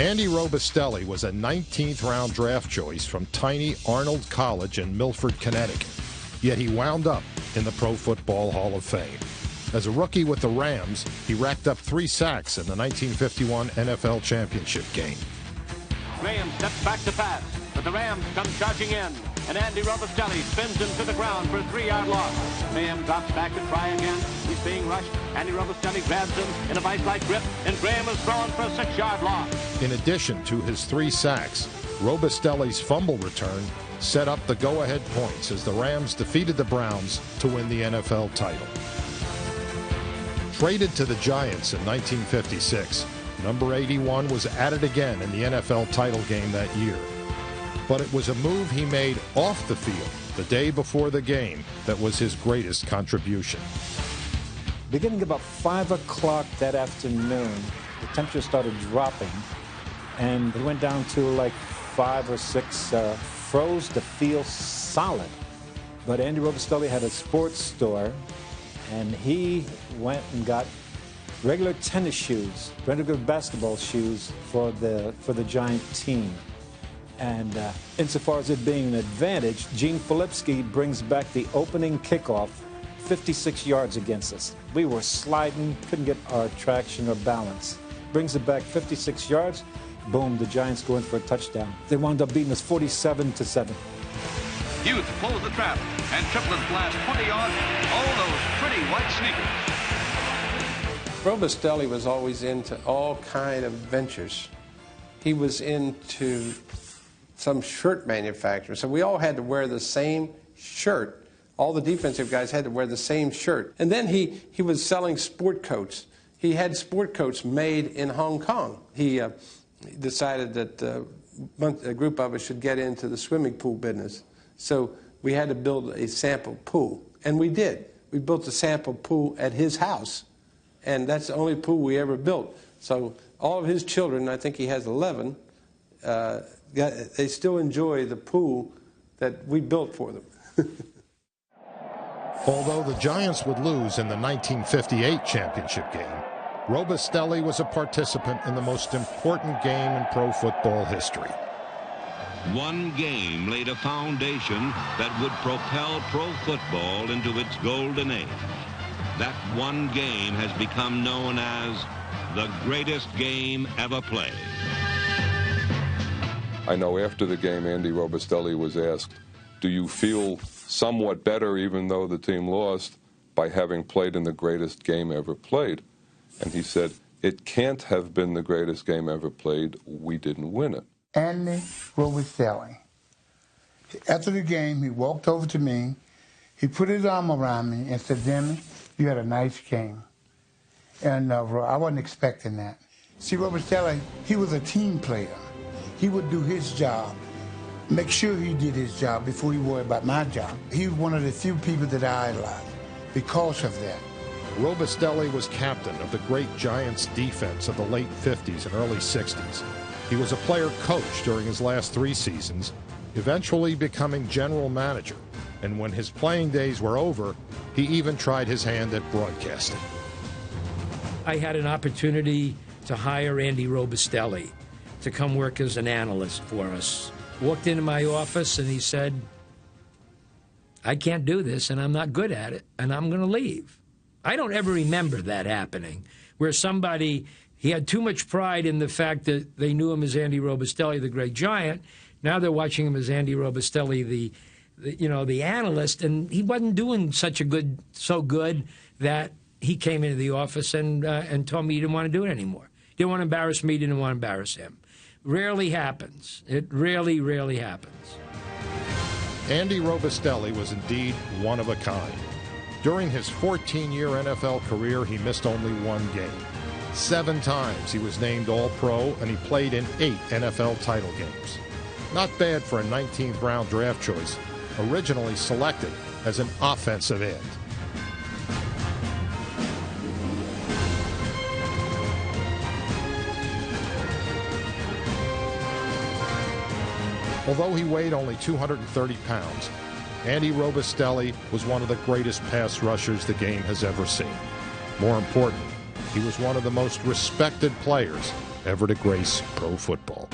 Andy Robustlli was a 19th round draft choice from tiny Arnold College in Milford, Connecticut. Yet he wound up in the Pro Football Hall of Fame. As a rookie with the Rams, he racked up 3 sacks in the 1951 NFL Championship game. Graham steps back to pass, but the Rams come charging in, and Andy Robustlli spins him to the ground for a 3-yard loss. Graham drops back to try again. He's being rushed. Andy Robustlli grabs him in a vice-like grip, and Graham is thrown for a 6-yard loss. In addition to his 3 sacks, Robustli's fumble return set up the go-ahead points as the Rams defeated the Browns to win the NFL title. Traded to the Giants in 1956, number 81 was added again in the NFL title game that year. But it was a move he made off the field the day before the game that was his greatest contribution. Beginning about 5 o'clock that afternoon, the temperature started dropping, and it went down to like 5 or 6, froze the field solid. But Andy Robustlli had a sports store, and he went and got regular tennis shoes, regular basketball shoes for the Giant team. And insofar as it being an advantage, Gene Filipski brings back the opening kickoff 56 yards against us. We were sliding, couldn't get our traction or balance. Brings it back 56 yards. Boom, the Giants go in for a touchdown. They wound up beating us 47-7. Hughes pulls the trap, and Triplett blast 20 yards. Oh, those pretty white sneakers. Robustlli was always into all kind of ventures. He was into some shirt manufacturer, so we all had to wear the same shirt. All the defensive guys had to wear the same shirt. And then he was selling sport coats. He had sport coats made in Hong Kong. He decided that a group of us should get into the swimming pool business. So we had to build a sample pool, and we did. We built a sample pool at his house, and that's the only pool we ever built. So all of his children, I think he has 11, they still enjoy the pool that we built for them. Although the Giants would lose in the 1958 championship game, Robustlli was a participant in the most important game in pro football history. One game laid a foundation that would propel pro football into its golden age. That one game has become known as the greatest game ever played. I know after the game, Andy Robustlli was asked, do you feel somewhat better, even though the team lost, by having played in the greatest game ever played? And he said, it can't have been the greatest game ever played. We didn't win it. Andy Robustlli. After the game, he walked over to me. He put his arm around me and said, Jimmy, you had a nice game. And I wasn't expecting that. See, Robustlli, he was a team player. He would do his job, make sure he did his job before he worried about my job. He was one of the few people that I idolized because of that. Robustlli was captain of the great Giants defense of the late 50s and early 60s. He was a player coach during his last 3 seasons, eventually becoming general manager. And when his playing days were over, he even tried his hand at broadcasting. I had an opportunity to hire Andy Robustlli to come work as an analyst for us. Walked into my office and he said, I can't do this and I'm not good at it and I'm going to leave. I don't ever remember that happening, where somebody, he had too much pride in the fact that they knew him as Andy Robustlli, the great Giant. Now they're watching him as Andy Robustlli, the analyst, and he wasn't doing so good that he came into the office and told me he didn't want to do it anymore. Didn't want to embarrass me, didn't want to embarrass him. Rarely happens. It really, rarely happens. Andy Robustlli was indeed one of a kind. During his 14-year NFL career, he missed only 1 game. 7 times he was named All-Pro, and he played in 8 NFL title games. Not bad for a 19th round draft choice, originally selected as an offensive end. Although he weighed only 230 pounds, Andy Robustlli was one of the greatest pass rushers the game has ever seen. More important, he was one of the most respected players ever to grace pro football.